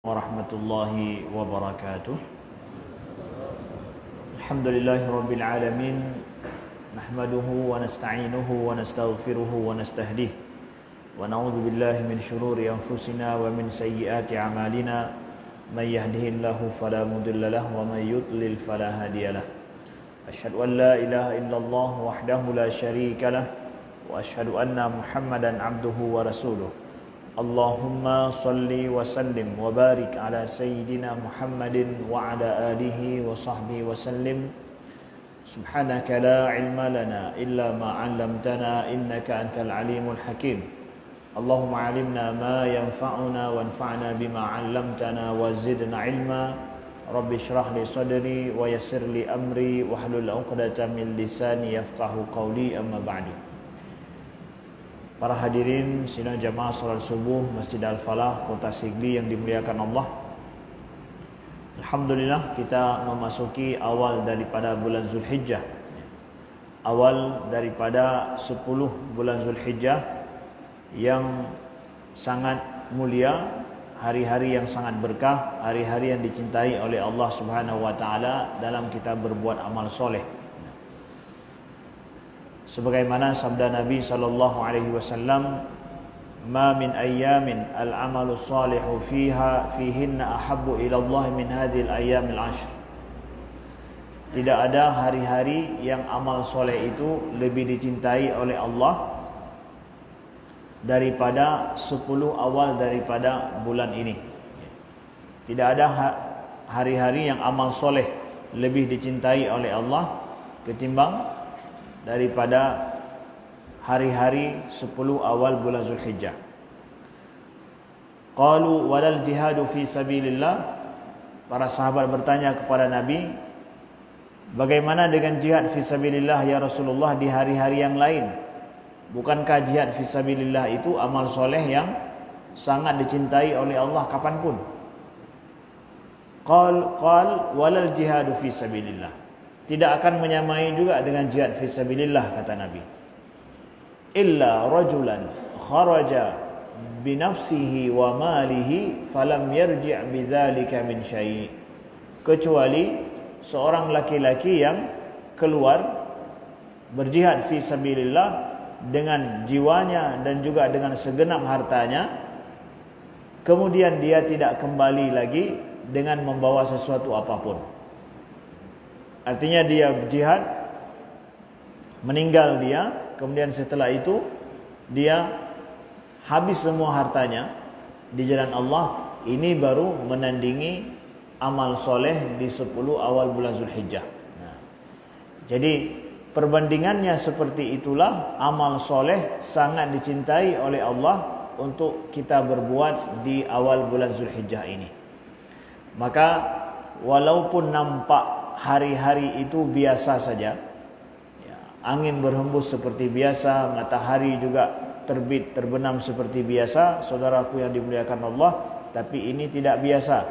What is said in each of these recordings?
warahmatullahi wabarakatuh. Alhamdulillahi rabbil alamin. Nahmaduhu wa nasta'inuhu wa nastaghfiruhu wa nastahdih. Wa na'udzu billahi min syururi anfusina wa min sayyiati a'malina. May yahdihillahu fala mudilla lahu wa may yudlil fala hadiyalah. Asyhadu an la ilaha illallah wahdahu la syarika lah wa asyhadu anna Muhammadan abduhu wa rasuluh. Allahumma salli wa sallim wa barik ala sayyidina Muhammadin wa ala alihi wa sahbihi wa sallim. Subhanaka la ilma lana illa ma 'allamtana innaka antal alimul hakim. Allahumma 'allimna ma yanfa'una wanfa'na bima 'allamtana wa zidna ilma. Rabbi shrah li sadri wa yassir li amri wahlul 'uqdatam min lisani yafqahu qawli, amma ba'du. Para hadirin sidang jamaah salat subuh Masjid Al-Falah Kota Sigli yang dimuliakan Allah. Alhamdulillah kita memasuki awal daripada bulan Zulhijjah. Awal daripada 10 bulan Zulhijjah yang sangat mulia, hari-hari yang sangat berkah, hari-hari yang dicintai oleh Allah Subhanahu wa taala dalam kita berbuat amal soleh. Sebagaimana sabda Nabi sallallahu alaihi wasallam, "Ma min ayyamin al-'amalu shalihu fihinna ahabbu ila Allah min hadhil ayyamil 'ashr." Tidak ada hari-hari yang amal soleh itu lebih dicintai oleh Allah daripada 10 awal daripada bulan ini. Tidak ada hari-hari yang amal soleh lebih dicintai oleh Allah ketimbang daripada hari-hari 10 awal bulan Zulhijjah. Qalu walal jihadu fi sabilillah. Para sahabat bertanya kepada Nabi, bagaimana dengan jihad fi sabilillah ya Rasulullah di hari-hari yang lain? Bukankah jihad fi sabilillah itu amal soleh yang sangat dicintai oleh Allah kapanpun? Qal walal jihadu fi sabilillah. Tidak akan menyamai juga dengan jihad fi sabilillah, kata Nabi. Illa rajulan kharaja binafsihi wa malihi falam yarji' bidzalika min syai'. Kecuali seorang laki-laki yang keluar berjihad fi sabilillah dengan jiwanya dan juga dengan segenap hartanya, kemudian dia tidak kembali lagi dengan membawa sesuatu apapun. Artinya dia berjihad, meninggal dia, kemudian setelah itu dia habis semua hartanya di jalan Allah. Ini baru menandingi amal soleh di 10 awal bulan Zulhijjah. Jadi perbandingannya seperti itulah, amal soleh sangat dicintai oleh Allah untuk kita berbuat di awal bulan Zulhijjah ini. Maka walaupun nampak hari-hari itu biasa saja, ya, angin berhembus seperti biasa, matahari juga terbit terbenam seperti biasa, saudaraku yang dimuliakan Allah, tapi ini tidak biasa.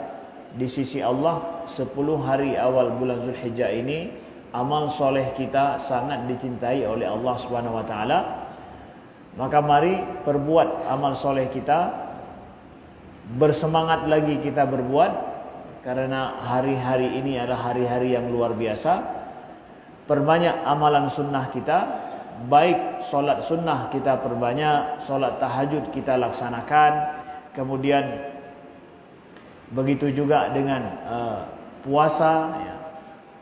Di sisi Allah 10 hari awal bulan Zulhijjah ini amal soleh kita sangat dicintai oleh Allah Subhanahu wa taala. Maka mari perbuat amal soleh kita, bersemangat lagi kita berbuat, karena hari-hari ini adalah hari-hari yang luar biasa. Perbanyak amalan sunnah kita, baik solat sunnah kita perbanyak, solat tahajud kita laksanakan, kemudian begitu juga dengan puasa.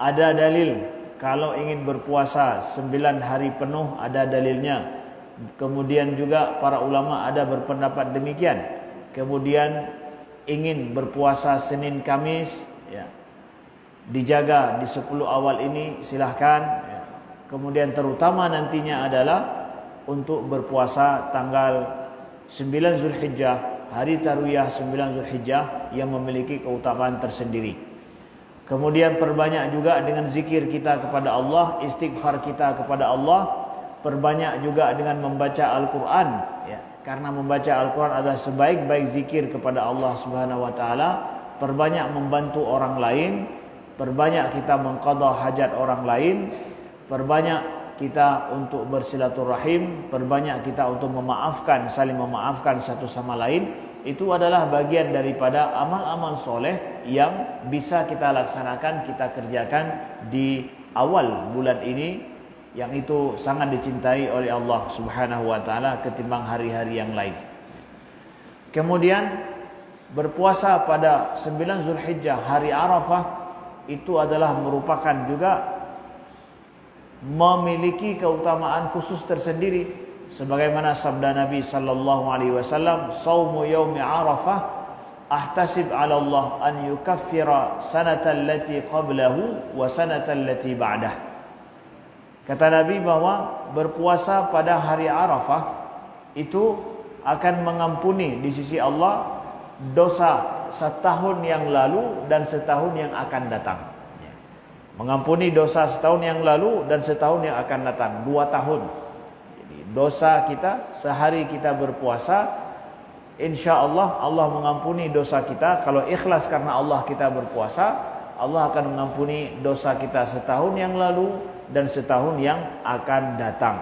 Ada dalil kalau ingin berpuasa 9 hari penuh, ada dalilnya. Kemudian juga para ulama ada berpendapat demikian. Kemudian ingin berpuasa Senin Kamis, ya, dijaga di 10 awal ini silahkan, ya. Kemudian terutama nantinya adalah untuk berpuasa tanggal 9 Zulhijjah, hari Tarwiyah 9 Zulhijjah yang memiliki keutamaan tersendiri. Kemudian perbanyak juga dengan zikir kita kepada Allah, istighfar kita kepada Allah. Perbanyak juga dengan membaca Al-Quran, ya. Karena membaca Al-Quran adalah sebaik-baik zikir kepada Allah Subhanahu wa taala. Perbanyak membantu orang lain, perbanyak kita mengqadha hajat orang lain, perbanyak kita untuk bersilaturahim, perbanyak kita untuk memaafkan, saling memaafkan satu sama lain. itu adalah bagian daripada amal-amal soleh yang bisa kita laksanakan, kita kerjakan di awal bulan ini, yang itu sangat dicintai oleh Allah Subhanahu wa taala ketimbang hari-hari yang lain. Kemudian berpuasa pada 9 Zulhijjah, hari Arafah, itu adalah merupakan juga memiliki keutamaan khusus tersendiri, sebagaimana sabda Nabi sallallahu alaihi wasallam, "Shaumu yaumi Arafah ahtasib 'ala Allah an yukaffira sanatal lati qablahu wa sanatal lati ba'dah." Kata Nabi bahwa berpuasa pada hari Arafah itu akan mengampuni di sisi Allah dosa setahun yang lalu dan setahun yang akan datang. Mengampuni dosa setahun yang lalu dan setahun yang akan datang, 2 tahun. Jadi dosa kita sehari kita berpuasa, insya Allah Allah mengampuni dosa kita. Kalau ikhlas karena Allah kita berpuasa, Allah akan mengampuni dosa kita setahun yang lalu dan setahun yang akan datang.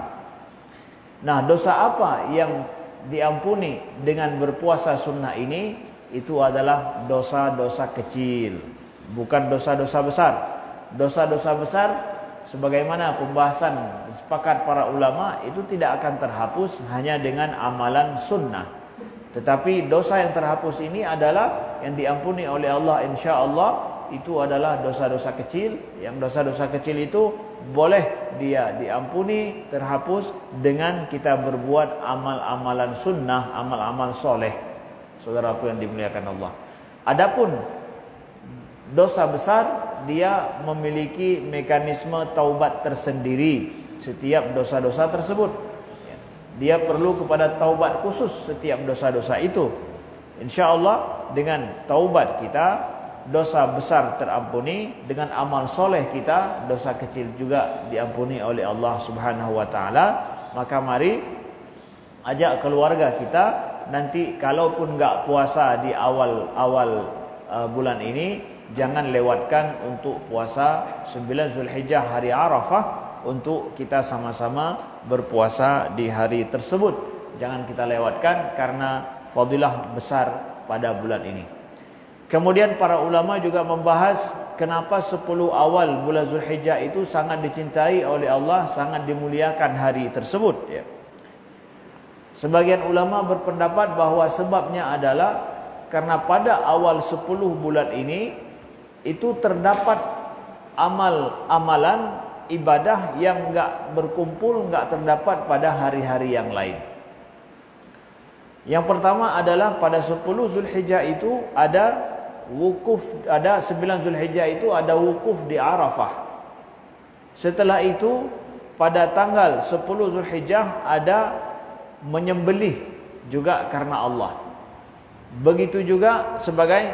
Nah, dosa apa yang diampuni dengan berpuasa sunnah ini? Itu adalah dosa-dosa kecil, bukan dosa-dosa besar. Dosa-dosa besar, sebagaimana pembahasan sepakat para ulama, itu tidak akan terhapus hanya dengan amalan sunnah. Tetapi dosa yang terhapus ini adalah yang diampuni oleh Allah, insya Allah itu adalah dosa-dosa kecil. Yang dosa-dosa kecil itu boleh dia diampuni, terhapus dengan kita berbuat amal-amalan sunnah, amal-amal soleh. Saudaraku yang dimuliakan Allah. Adapun dosa besar, dia memiliki mekanisme taubat tersendiri setiap dosa-dosa tersebut. Dia perlu kepada taubat khusus setiap dosa-dosa itu. Insya Allah dengan taubat kita, dosa besar terampuni. Dengan amal soleh kita, dosa kecil juga diampuni oleh Allah Subhanahu wa taala. Maka mari ajak keluarga kita, nanti kalaupun enggak puasa di awal bulan ini, jangan lewatkan untuk puasa 9 Zulhijjah, hari Arafah, untuk kita sama-sama berpuasa di hari tersebut. Jangan kita lewatkan karena fadilah besar pada bulan ini. Kemudian para ulama juga membahas kenapa 10 awal bulan Zulhijjah itu sangat dicintai oleh Allah, sangat dimuliakan hari tersebut, ya. Sebagian ulama berpendapat bahwa sebabnya adalah karena pada awal 10 bulan ini itu terdapat amalan ibadah yang enggak berkumpul, enggak terdapat pada hari-hari yang lain. Yang pertama adalah pada 10 Zulhijjah itu ada wukuf, ada 9 Zulhijjah itu ada wukuf di Arafah. Setelah itu pada tanggal 10 Zulhijjah ada menyembelih juga karena Allah. Begitu juga sebagai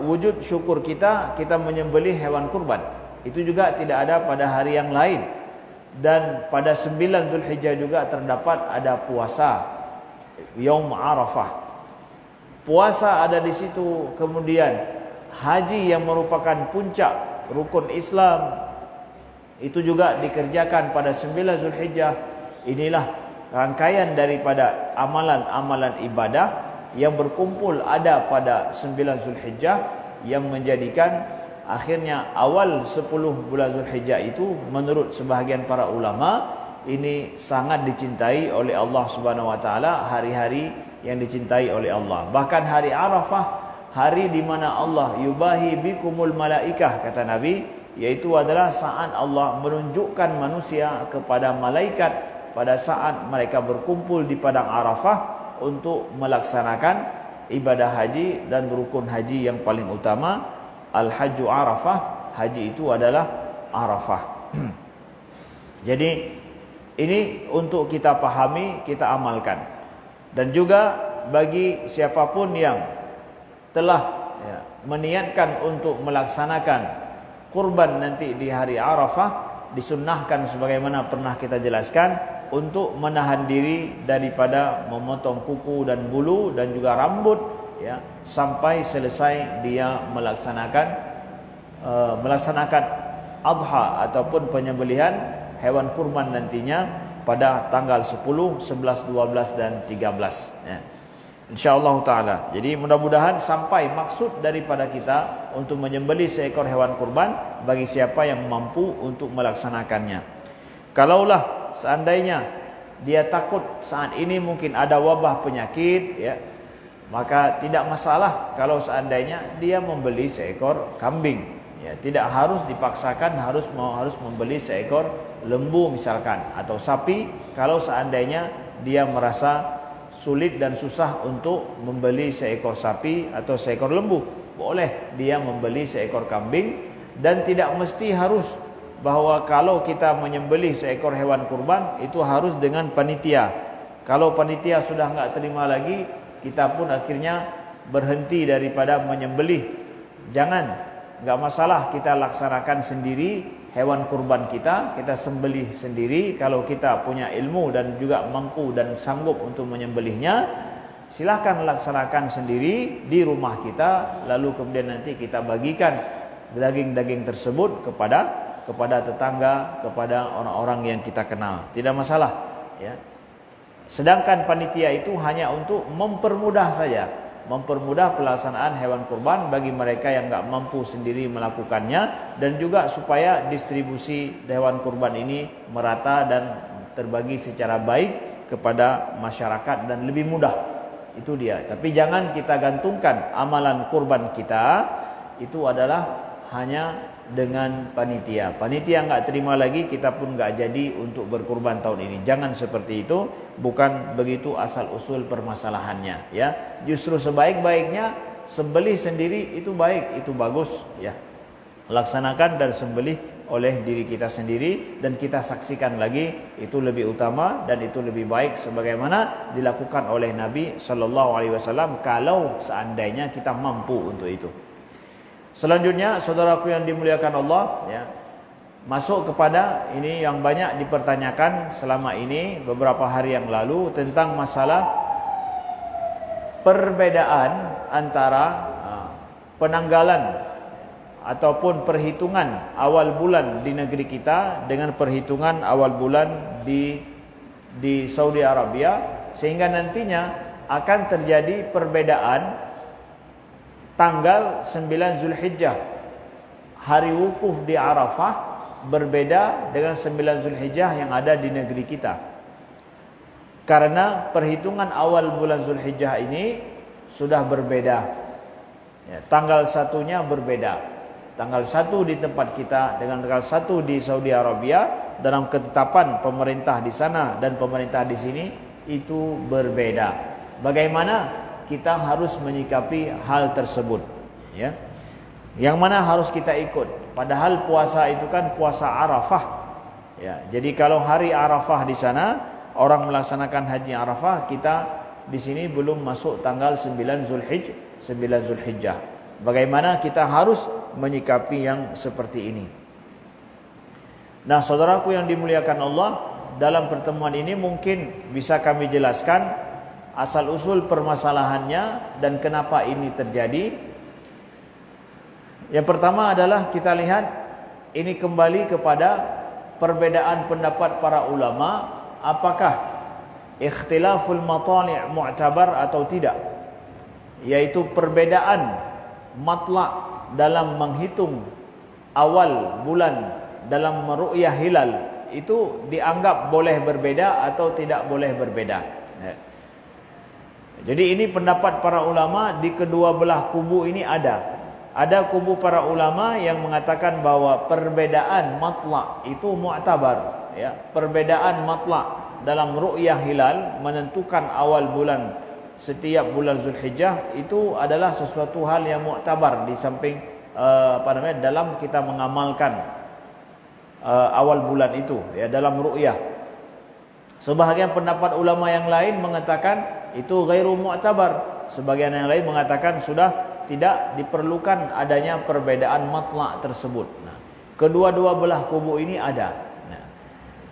wujud syukur kita menyembelih hewan kurban. Itu juga tidak ada pada hari yang lain. Dan pada 9 Zulhijjah juga terdapat ada puasa Yaum Arafah. Puasa ada di situ. Kemudian haji yang merupakan puncak rukun Islam itu juga dikerjakan pada 9 Zulhijjah. Inilah rangkaian daripada amalan-amalan ibadah yang berkumpul ada pada 9 Zulhijjah, yang menjadikan akhirnya awal 10 bulan Zulhijjah itu menurut sebahagian para ulama ini sangat dicintai oleh Allah Subhanahu wa taala, hari-hari yang dicintai oleh Allah. Bahkan hari Arafah, hari di mana Allah yubahi bikumul malaikah, kata Nabi, yaitu adalah saat Allah menunjukkan manusia kepada malaikat pada saat mereka berkumpul di padang Arafah untuk melaksanakan ibadah haji dan rukun haji yang paling utama, Al-Hajju Arafah. Haji itu adalah Arafah. Jadi ini untuk kita pahami, kita amalkan. Dan juga bagi siapapun yang telah meniatkan untuk melaksanakan kurban nanti di hari Arafah, disunnahkan sebagaimana pernah kita jelaskan untuk menahan diri daripada memotong kuku dan bulu dan juga rambut, ya, sampai selesai dia melaksanakan adha ataupun penyembelihan hewan kurban nantinya pada tanggal 10, 11, 12 dan 13, ya. InsyaAllah ta'ala. Jadi mudah-mudahan sampai maksud daripada kita untuk menyembelih seekor hewan kurban bagi siapa yang mampu untuk melaksanakannya. Kalaulah seandainya dia takut saat ini mungkin ada wabah penyakit, ya, maka tidak masalah kalau seandainya dia membeli seekor kambing. Ya, tidak harus dipaksakan harus membeli seekor lembu misalkan atau sapi. Kalau seandainya dia merasa sulit dan susah untuk membeli seekor sapi atau seekor lembu, boleh dia membeli seekor kambing. Dan tidak mesti harus bahwa kalau kita menyembelih seekor hewan kurban itu harus dengan panitia. Kalau panitia sudah enggak terima lagi, kita pun akhirnya berhenti daripada menyembelih. Jangan, enggak masalah kita laksanakan sendiri hewan kurban kita sembelih sendiri. Kalau kita punya ilmu dan juga mampu dan sanggup untuk menyembelihnya, silahkan laksanakan sendiri di rumah kita. Lalu kemudian nanti kita bagikan daging-daging tersebut kepada tetangga, kepada orang-orang yang kita kenal. Tidak masalah, ya. Sedangkan panitia itu hanya untuk mempermudah saja, mempermudah pelaksanaan hewan kurban bagi mereka yang enggak mampu sendiri melakukannya, dan juga supaya distribusi hewan kurban ini merata dan terbagi secara baik kepada masyarakat dan lebih mudah. Itu dia. Tapi jangan kita gantungkan amalan kurban kita itu adalah hanya dengan panitia. Panitia enggak terima lagi, kita pun enggak jadi untuk berkurban tahun ini. Jangan seperti itu. Bukan begitu asal usul permasalahannya, ya. Justru sebaik-baiknya sembelih sendiri itu baik, itu bagus, ya. Laksanakan dan sembelih oleh diri kita sendiri dan kita saksikan lagi, itu lebih utama dan itu lebih baik sebagaimana dilakukan oleh Nabi sallallahu alaihi wasallam kalau seandainya kita mampu untuk itu. Selanjutnya, saudaraku yang dimuliakan Allah, ya, masuk kepada ini yang banyak dipertanyakan selama ini beberapa hari yang lalu tentang masalah perbedaan antara penanggalan ataupun perhitungan awal bulan di negeri kita dengan perhitungan awal bulan di Saudi Arabia, sehingga nantinya akan terjadi perbedaan tanggal 9 Zulhijjah, hari wukuf di Arafah, berbeda dengan 9 Zulhijjah yang ada di negeri kita. Karena perhitungan awal bulan Zulhijjah ini sudah berbeda, ya, tanggal satunya berbeda. Tanggal 1 di tempat kita dengan tanggal 1 di Saudi Arabia dalam ketetapan pemerintah di sana dan pemerintah di sini itu berbeda. Bagaimana kita harus menyikapi hal tersebut, ya? Yang mana harus kita ikut? Padahal puasa itu kan puasa Arafah, ya. Jadi kalau hari Arafah di sana orang melaksanakan haji Arafah, kita di sini belum masuk tanggal 9 Zulhijjah. Bagaimana kita harus menyikapi yang seperti ini? Nah, saudaraku yang dimuliakan Allah, dalam pertemuan ini mungkin bisa kami jelaskan asal-usul permasalahannya dan kenapa ini terjadi. Yang pertama adalah kita lihat ini kembali kepada perbedaan pendapat para ulama, apakah ikhtilaful matali' mu'tabar atau tidak, yaitu perbedaan matla' dalam menghitung awal bulan dalam meru'yah hilal itu dianggap boleh berbeda atau tidak boleh berbeda. Jadi ini pendapat para ulama di kedua belah kubu ini ada. Ada kubu para ulama yang mengatakan bahwa perbedaan matla' itu mu'tabar, ya. Perbedaan matla' dalam ru'yah hilal menentukan awal bulan setiap bulan Zulhijjah itu adalah sesuatu hal yang mu'tabar di samping dalam kita mengamalkan awal bulan itu, ya, dalam ru'yah. Sebahagian pendapat ulama yang lain mengatakan itu ghairu mu'tabar. Sebagian yang lain mengatakan sudah tidak diperlukan adanya perbedaan matla' tersebut. Nah, kedua-dua belah kubu ini ada. Nah,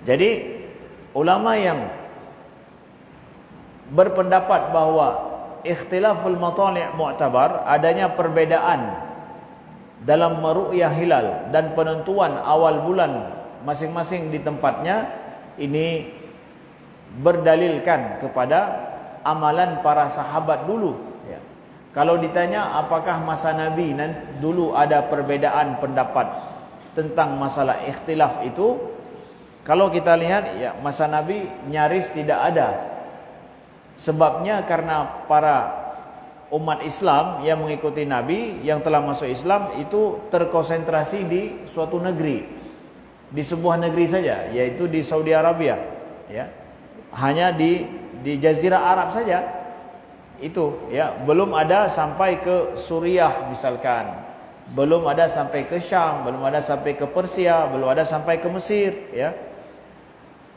jadi ulama yang berpendapat bahwa ikhtilaful matali' mu'tabar, adanya perbedaan dalam meru'yah hilal dan penentuan awal bulan masing-masing di tempatnya, ini berdalilkan kepada amalan para sahabat dulu. Ya. Kalau ditanya apakah masa Nabi dulu ada perbedaan pendapat tentang masalah ikhtilaf itu, kalau kita lihat ya masa Nabi nyaris tidak ada. Sebabnya karena para umat Islam yang mengikuti Nabi yang telah masuk Islam itu terkonsentrasi di suatu negeri, di sebuah negeri saja, yaitu di Saudi Arabia. Ya, hanya di Jazirah Arab saja. Itu ya, belum ada sampai ke Suriah misalkan, belum ada sampai ke Syam, belum ada sampai ke Persia, belum ada sampai ke Mesir, ya,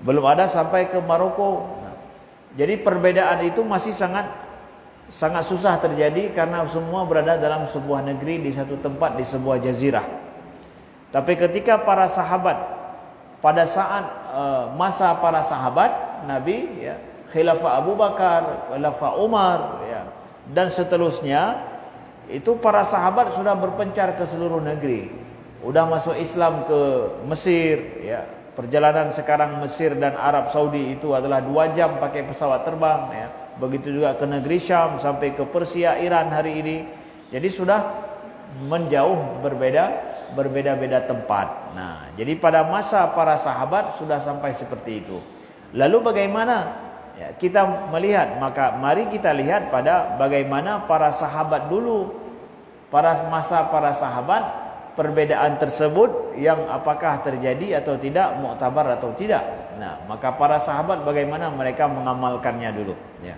belum ada sampai ke Maroko. Jadi perbedaan itu masih sangat susah terjadi karena semua berada dalam sebuah negeri, di satu tempat, di sebuah jazirah. Tapi ketika para sahabat, pada saat masa para sahabat Nabi, ya, Khilafah Abu Bakar, Khilafah Umar, ya, dan seterusnya, itu para sahabat sudah berpencar ke seluruh negeri. Udah masuk Islam ke Mesir, ya. Perjalanan sekarang Mesir dan Arab Saudi itu adalah 2 jam pakai pesawat terbang, ya. Begitu juga ke negeri Syam sampai ke Persia, Iran hari ini. Jadi sudah menjauh, berbeda-beda tempat. Nah, jadi pada masa para sahabat sudah sampai seperti itu. Lalu bagaimana? Ya, kita melihat, maka mari kita lihat pada bagaimana para sahabat dulu, pada masa para sahabat, perbedaan tersebut yang apakah terjadi atau tidak, muktabar atau tidak. Nah, maka para sahabat bagaimana mereka mengamalkannya dulu, ya.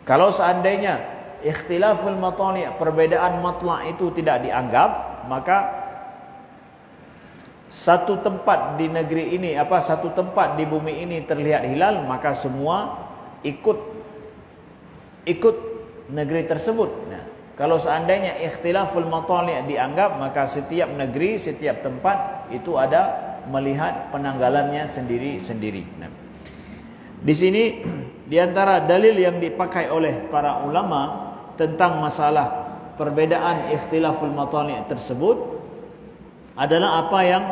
Kalau seandainya ikhtilaful matali', perbedaan matla' itu tidak dianggap, maka satu tempat di negeri ini, satu tempat di bumi ini terlihat hilal, maka semua ikut negeri tersebut. Nah, kalau seandainya ikhtilaful matali' dianggap, maka setiap negeri, setiap tempat itu ada melihat penanggalannya sendiri-sendiri. Nah, di sini di antara dalil yang dipakai oleh para ulama tentang masalah perbedaan ikhtilaful matali' tersebut adalah apa yang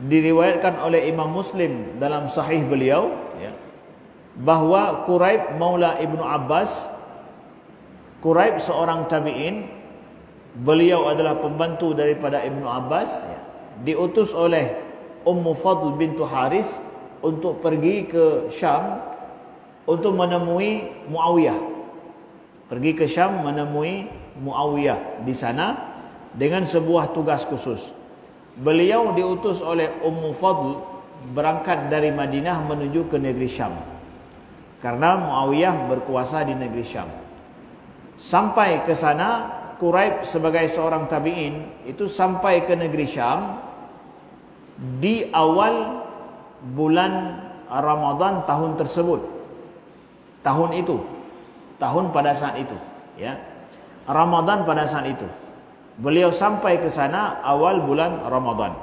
diriwayatkan oleh Imam Muslim dalam sahih beliau, ya, bahwa Quraib Maula Ibnu Abbas, Quraib seorang tabi'in, beliau adalah pembantu daripada Ibnu Abbas, ya, diutus oleh Ummu Fadl bintu Haris untuk pergi ke Syam untuk menemui Muawiyah. Pergi ke Syam menemui Muawiyah di sana dengan sebuah tugas khusus. Beliau diutus oleh Ummu Fadl berangkat dari Madinah menuju ke negeri Syam, karena Muawiyah berkuasa di negeri Syam. Sampai ke sana, Quraib sebagai seorang tabi'in itu sampai ke negeri Syam di awal bulan Ramadan tahun tersebut. Tahun pada saat itu, ya. Ramadan pada saat itu. Beliau sampai ke sana awal bulan Ramadan.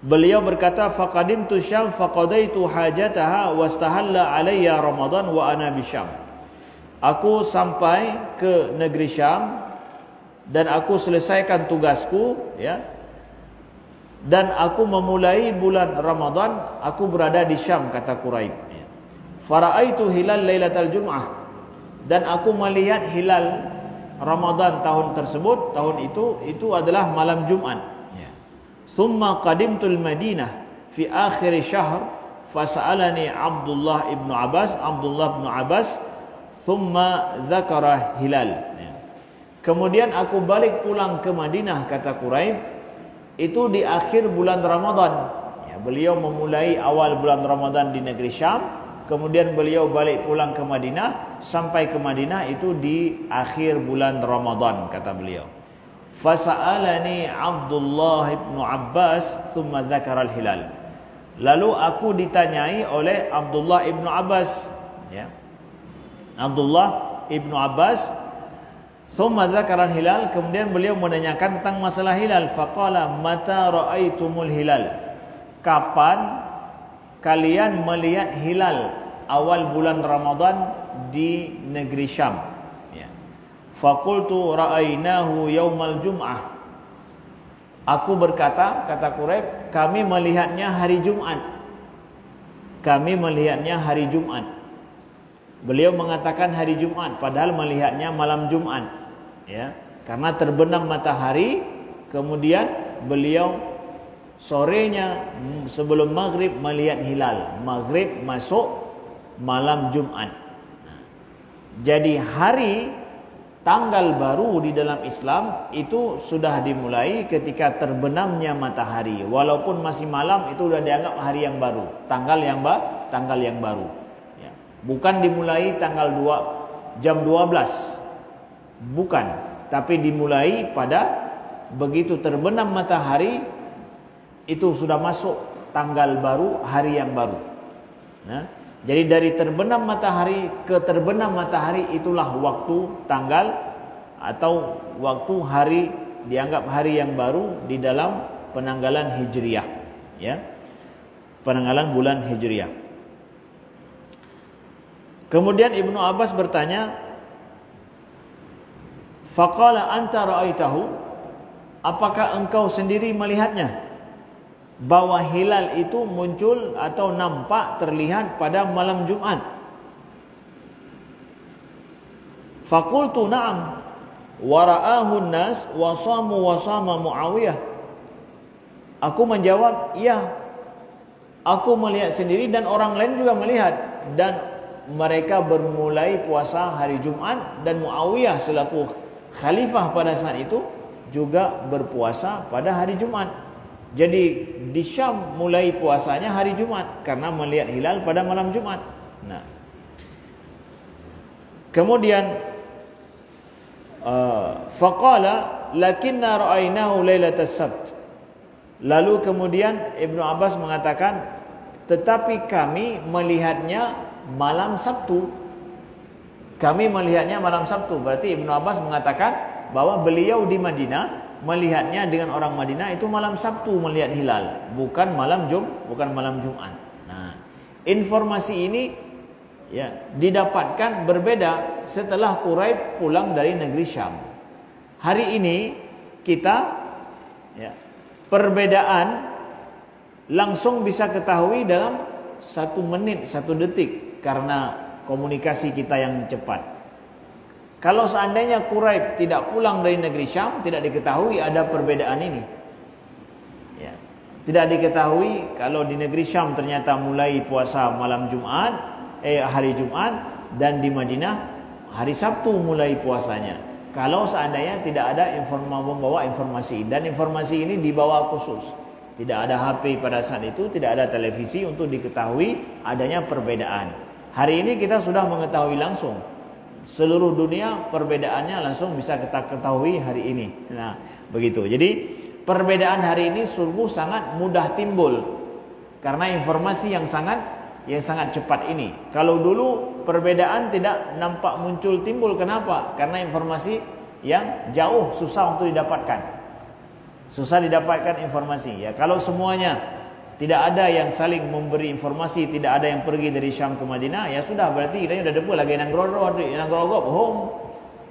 Beliau berkata, faqadimtu Syam faqadaitu hajataha wastahalla alayya Ramadan wa ana bisyam. Aku sampai ke negeri Syam dan aku selesaikan tugasku, ya. Dan aku memulai bulan Ramadan, aku berada di Syam, kata Quraib. Fara'aitu hilal lailatal jum'ah, dan aku melihat hilal Ramadan tahun tersebut, tahun itu adalah malam Jumat. Thumma qadimtul Madinah fi akhir syahr fasa'alani Abdullah ibn Abbas thumma dzakara hilal. Kemudian aku balik pulang ke Madinah, kata Quraib, itu di akhir bulan Ramadan. Ya, beliau memulai awal bulan Ramadan di negeri Syam, kemudian beliau balik pulang ke Madinah, sampai ke Madinah itu di akhir bulan Ramadan, kata beliau. Fasa'alani Abdullah ibn Abbas thumma dzakara al-hilal. Lalu aku ditanyai oleh Abdullah ibn Abbas, ya. Abdullah ibn Abbas thumma dzakara al-hilal, kemudian beliau menanyakan tentang masalah hilal. Faqala mata ra'aitumul hilal? Kapan kalian melihat hilal awal bulan Ramadan di negeri Syam? Faqultu ra'ainahu yaumal jum'ah. Aku berkata, kata Quraib, kami melihatnya hari Jumat. Kami melihatnya hari Jumat. Beliau mengatakan hari Jumat padahal melihatnya malam Jumat, ya. Karena terbenam matahari, kemudian beliau sorenya sebelum maghrib melihat hilal. Maghrib masuk malam Jumat. Jadi hari tanggal baru di dalam Islam itu sudah dimulai ketika terbenamnya matahari. Walaupun masih malam itu sudah dianggap hari yang baru, tanggal yang baru. Ya. Bukan dimulai tanggal 2 jam 12. Bukan, tapi dimulai pada begitu terbenam matahari itu sudah masuk tanggal baru, hari yang baru. Nah, jadi dari terbenam matahari ke terbenam matahari itulah waktu tanggal atau waktu hari, dianggap hari yang baru di dalam penanggalan Hijriyah, ya. Penanggalan bulan Hijriyah. Kemudian Ibnu Abbas bertanya, "Faqala anta ra'aitahu?" Apakah engkau sendiri melihatnya? Bahwa hilal itu muncul atau nampak terlihat pada malam Jumat. Faqultu na'am wa ra'ahu an-nas wa sama Muawiyah. Aku menjawab, iya. Aku melihat sendiri dan orang lain juga melihat, dan mereka bermulai puasa hari Jumat dan Muawiyah selaku khalifah pada saat itu juga berpuasa pada hari Jumat. Jadi di Syam mulai puasanya hari Jumat karena melihat hilal pada malam Jumat. Nah, kemudian faqala lakinna ra'aynahu lailatas sabt. Lalu kemudian Ibnu Abbas mengatakan, tetapi kami melihatnya malam Sabtu. Kami melihatnya malam Sabtu. Berarti Ibnu Abbas mengatakan bahwa beliau di Madinah melihatnya dengan orang Madinah itu malam Sabtu melihat hilal, bukan malam Jumat. Nah, informasi ini ya didapatkan berbeda setelah Quraib pulang dari negeri Syam. Hari ini kita ya, perbedaan langsung bisa ketahui dalam 1 menit 1 detik karena komunikasi kita yang cepat. Kalau seandainya Quraib tidak pulang dari negeri Syam, tidak diketahui ada perbedaan ini. Ya. Tidak diketahui kalau di negeri Syam ternyata mulai puasa malam Jumat, hari Jumat, dan di Madinah hari Sabtu mulai puasanya. Kalau seandainya tidak ada membawa informasi, dan informasi ini dibawa khusus. Tidak ada HP pada saat itu, tidak ada televisi untuk diketahui adanya perbedaan. Hari ini kita sudah mengetahui langsung. Seluruh dunia perbedaannya langsung bisa kita ketahui hari ini. Nah, begitu. Jadi perbedaan hari ini sungguh sangat mudah timbul karena informasi yang sangat cepat ini. Kalau dulu perbedaan tidak nampak muncul timbul, kenapa? Karena informasi yang jauh susah untuk didapatkan. Susah didapatkan informasi. Ya, kalau semuanya tidak ada yang saling memberi informasi, tidak ada yang pergi dari Syam ke Madinah, ya sudah, berarti kita udah depu lagi nang grogok bohong.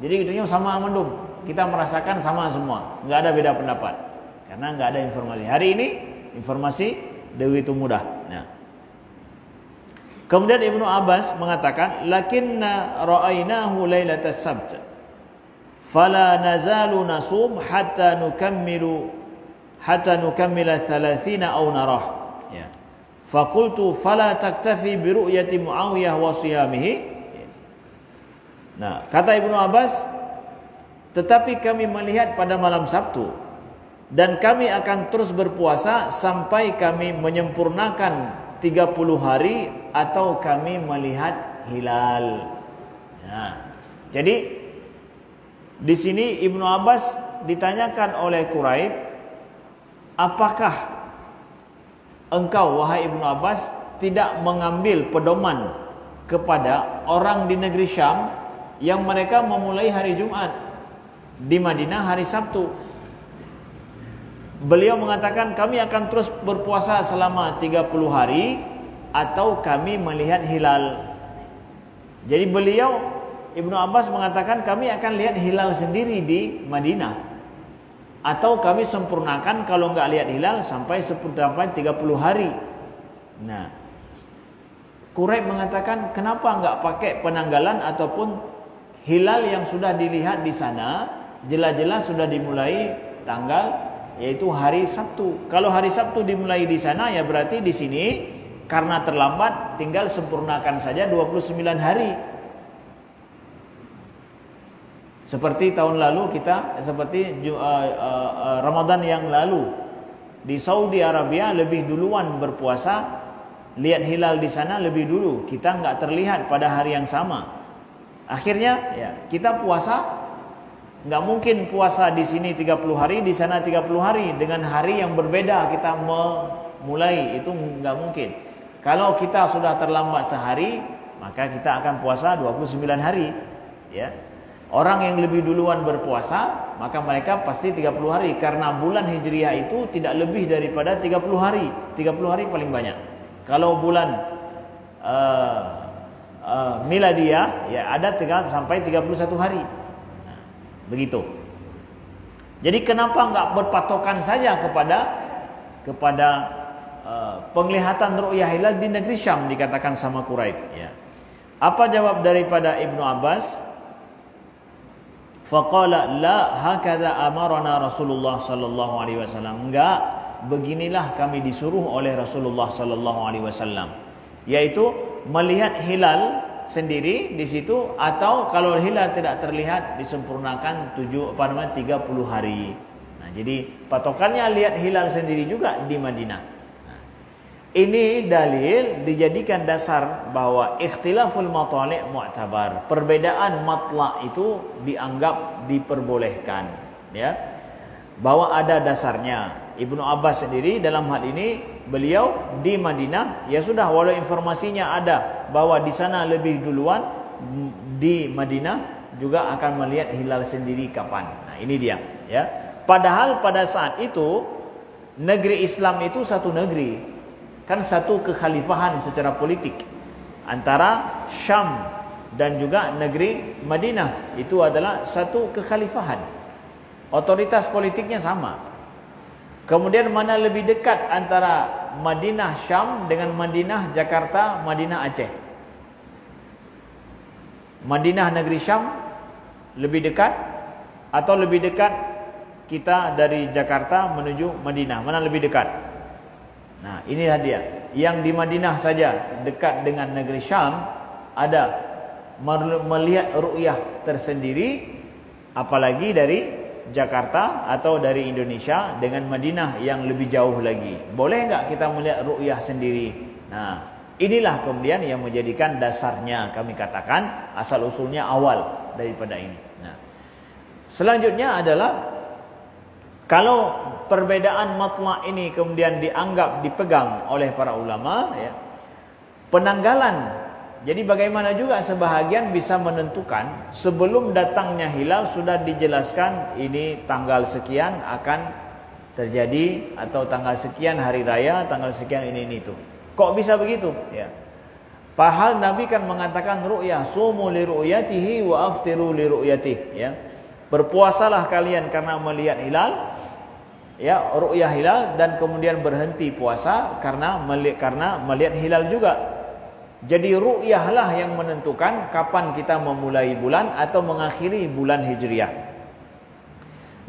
Jadi kita sama amandum. Kita merasakan sama semua, enggak ada beda pendapat. Karena enggak ada informasi. Hari ini informasi begitu mudah. Nah. Kemudian Ibnu Abbas mengatakan, "Lakinna ra'ainahu lailatas sabt. Fala nazalu nasum hatta nukammila 30 aw narah." Ya. Faqultu fala taktafi bi ru'yati Muawiyah wa siyamihi. Nah, kata Ibnu Abbas, tetapi kami melihat pada malam Sabtu dan kami akan terus berpuasa sampai kami menyempurnakan 30 hari atau kami melihat hilal. Nah, jadi di sini Ibnu Abbas ditanyakan oleh Quraib, apakah engkau wahai Ibnu Abbas tidak mengambil pedoman kepada orang di negeri Syam yang mereka memulai hari Jumat, di Madinah hari Sabtu? Beliau mengatakan kami akan terus berpuasa selama 30 hari atau kami melihat hilal. Jadi beliau Ibnu Abbas mengatakan kami akan lihat hilal sendiri di Madinah, atau kami sempurnakan kalau enggak lihat hilal sampai 30 hari. Nah, Quraib mengatakan, kenapa enggak pakai penanggalan ataupun hilal yang sudah dilihat di sana, jelas-jelas sudah dimulai tanggal, yaitu hari Sabtu. Kalau hari Sabtu dimulai di sana, ya berarti di sini karena terlambat, tinggal sempurnakan saja 29 hari. Seperti tahun lalu kita, seperti Ramadan yang lalu, di Saudi Arabia lebih duluan berpuasa, lihat hilal di sana lebih dulu, kita enggak terlihat pada hari yang sama. Akhirnya ya kita puasa, enggak mungkin puasa di sini 30 hari, di sana 30 hari dengan hari yang berbeda kita memulai, itu enggak mungkin. Kalau kita sudah terlambat sehari, maka kita akan puasa 29 hari, ya. Orang yang lebih duluan berpuasa, maka mereka pasti 30 hari karena bulan Hijriah itu tidak lebih daripada 30 hari. 30 hari paling banyak. Kalau bulan Miladiah, ya ada sampai 31 hari. Nah, begitu. Jadi kenapa enggak berpatokan saja kepada penglihatan ru'yah hilal di negeri Syam, dikatakan sama Quraib, ya. Apa jawab daripada Ibnu Abbas? Faqala la hakadha amarana Rasulullah sallallahu alaihi wasallam. Enggak, beginilah kami disuruh oleh Rasulullah sallallahu alaihi wasallam, yaitu melihat hilal sendiri di situ, atau kalau hilal tidak terlihat disempurnakan 30 hari. Nah, jadi patokannya lihat hilal sendiri juga di Madinah. Nah, ini dalil dijadikan dasar bahwa ikhtilaful matali' mu'tabar. Perbedaan matla' itu dianggap diperbolehkan, ya. Bahwa ada dasarnya. Ibnu Abbas sendiri dalam hal ini, beliau di Madinah, ya sudah, walau informasinya ada bahwa di sana lebih duluan, di Madinah juga akan melihat hilal sendiri kapan. Nah, ini dia, ya. Padahal pada saat itu negeri Islam itu satu negeri, kan satu kekhalifahan secara politik antara Syam dan juga negeri Madinah, itu adalah satu kekhalifahan. Otoritas politiknya sama. Kemudian mana lebih dekat antara Madinah Syam dengan Madinah Jakarta, Madinah Aceh? Madinah negeri Syam lebih dekat atau lebih dekat kita dari Jakarta menuju Madinah? Mana lebih dekat? Nah, inilah dia. Yang di Madinah saja dekat dengan negeri Syam, ada melihat ru'yah tersendiri, apalagi dari Jakarta atau dari Indonesia dengan Madinah yang lebih jauh lagi. Boleh enggak kita melihat ru'yah sendiri? Nah, inilah kemudian yang menjadikan dasarnya kami katakan asal usulnya awal daripada ini. Nah, selanjutnya adalah kalau perbedaan matla' ini kemudian dianggap dipegang oleh para ulama, ya, penanggalan. Jadi bagaimana juga sebahagian bisa menentukan sebelum datangnya hilal sudah dijelaskan ini tanggal sekian akan terjadi, atau tanggal sekian hari raya, tanggal sekian ini itu. Kok bisa begitu? Ya. Padahal Nabi kan mengatakan ru'yah, sumu li ru'yatihi wa aftiru li ru'yatihi, ya. Berpuasalah kalian karena melihat hilal, ya, ru'yah hilal, dan kemudian berhenti puasa karena melihat hilal juga. Jadi ru'yahlah yang menentukan kapan kita memulai bulan atau mengakhiri bulan Hijriah.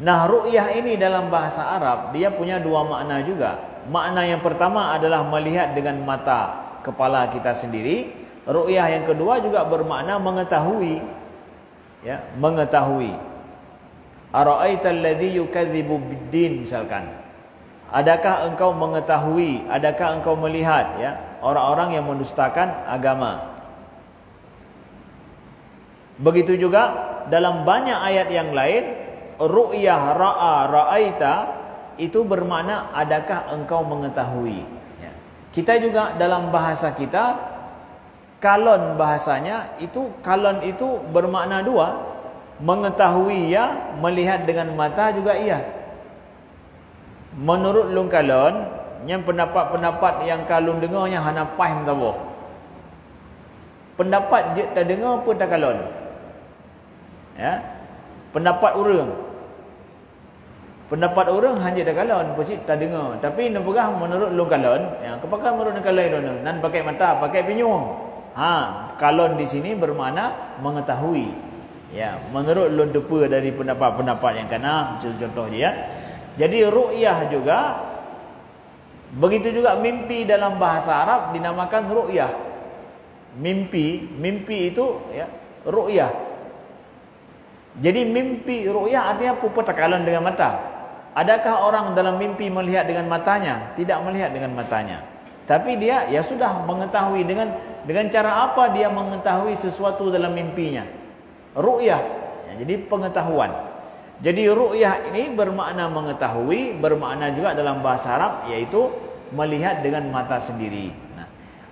Nah, ru'yah ini dalam bahasa Arab dia punya dua makna juga. Makna yang pertama adalah melihat dengan mata kepala kita sendiri. Ru'yah yang kedua juga bermakna mengetahui, ya, mengetahui. Ara'aital ladzi yukadzibu bid-din, misalkan. Adakah engkau mengetahui, adakah engkau melihat, ya, orang-orang yang mendustakan agama. Begitu juga dalam banyak ayat yang lain, ru'yah, ra'a, ra'aita itu bermakna adakah engkau mengetahui, ya. Kita juga dalam bahasa kita, kalon bahasanya itu, kalon itu bermakna dua. Mengetahui ya, melihat dengan mata juga iya. Menurut lung kalon, yang pendapat-pendapat yang kalung dengarnya hana paham tahu. Pendapat je tak dengar pun tak kalon. Ya. Pendapat orang. Pendapat orang hanya dah kalon pocik tak dengar. Tapi nak pegang menurut lu kalon, ya kepakai menurut kalon itu nan pakai mata, pakai pinyung. Kalon di sini bermakna mengetahui. Ya, menurut lu depa dari pendapat-pendapat yang kena, contoh dia. Jadi ru'yah juga begitu juga mimpi dalam bahasa Arab dinamakan ru'yah. Mimpi itu ya ru'yah. Jadi mimpi ru'yah artinya pupatakalan dengan mata. Adakah orang dalam mimpi melihat dengan matanya? Tidak melihat dengan matanya. Tapi dia ya sudah mengetahui dengan cara apa dia mengetahui sesuatu dalam mimpinya. Ru'yah. Ya, jadi pengetahuan. Jadi ru'yah ini bermakna mengetahui, bermakna juga dalam bahasa Arab yaitu melihat dengan mata sendiri. Nah,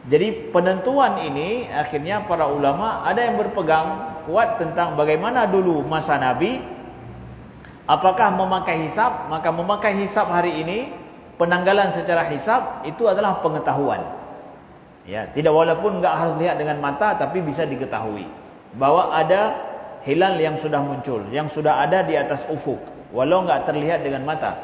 jadi penentuan ini akhirnya para ulama ada yang berpegang kuat tentang bagaimana dulu masa Nabi. Apakah memakai hisab? Maka memakai hisab hari ini, penanggalan secara hisab itu adalah pengetahuan. Ya, tidak walaupun enggak harus lihat dengan mata, tapi bisa diketahui bahwa ada hilal yang sudah muncul, yang sudah ada di atas ufuk, walau enggak terlihat dengan mata.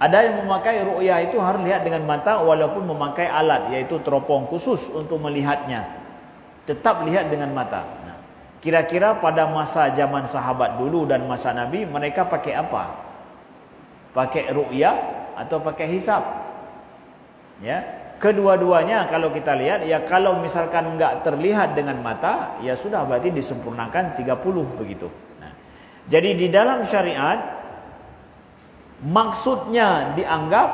Ada yang memakai ru'yah itu harus lihat dengan mata, walaupun memakai alat, yaitu teropong khusus untuk melihatnya. Tetap lihat dengan mata. Kira-kira pada masa zaman sahabat dulu dan masa Nabi mereka pakai apa? Pakai ru'yah atau pakai hisab? Ya, kedua-duanya kalau kita lihat ya kalau misalkan enggak terlihat dengan mata ya sudah berarti disempurnakan 30 begitu. Nah, jadi di dalam syariat maksudnya dianggap,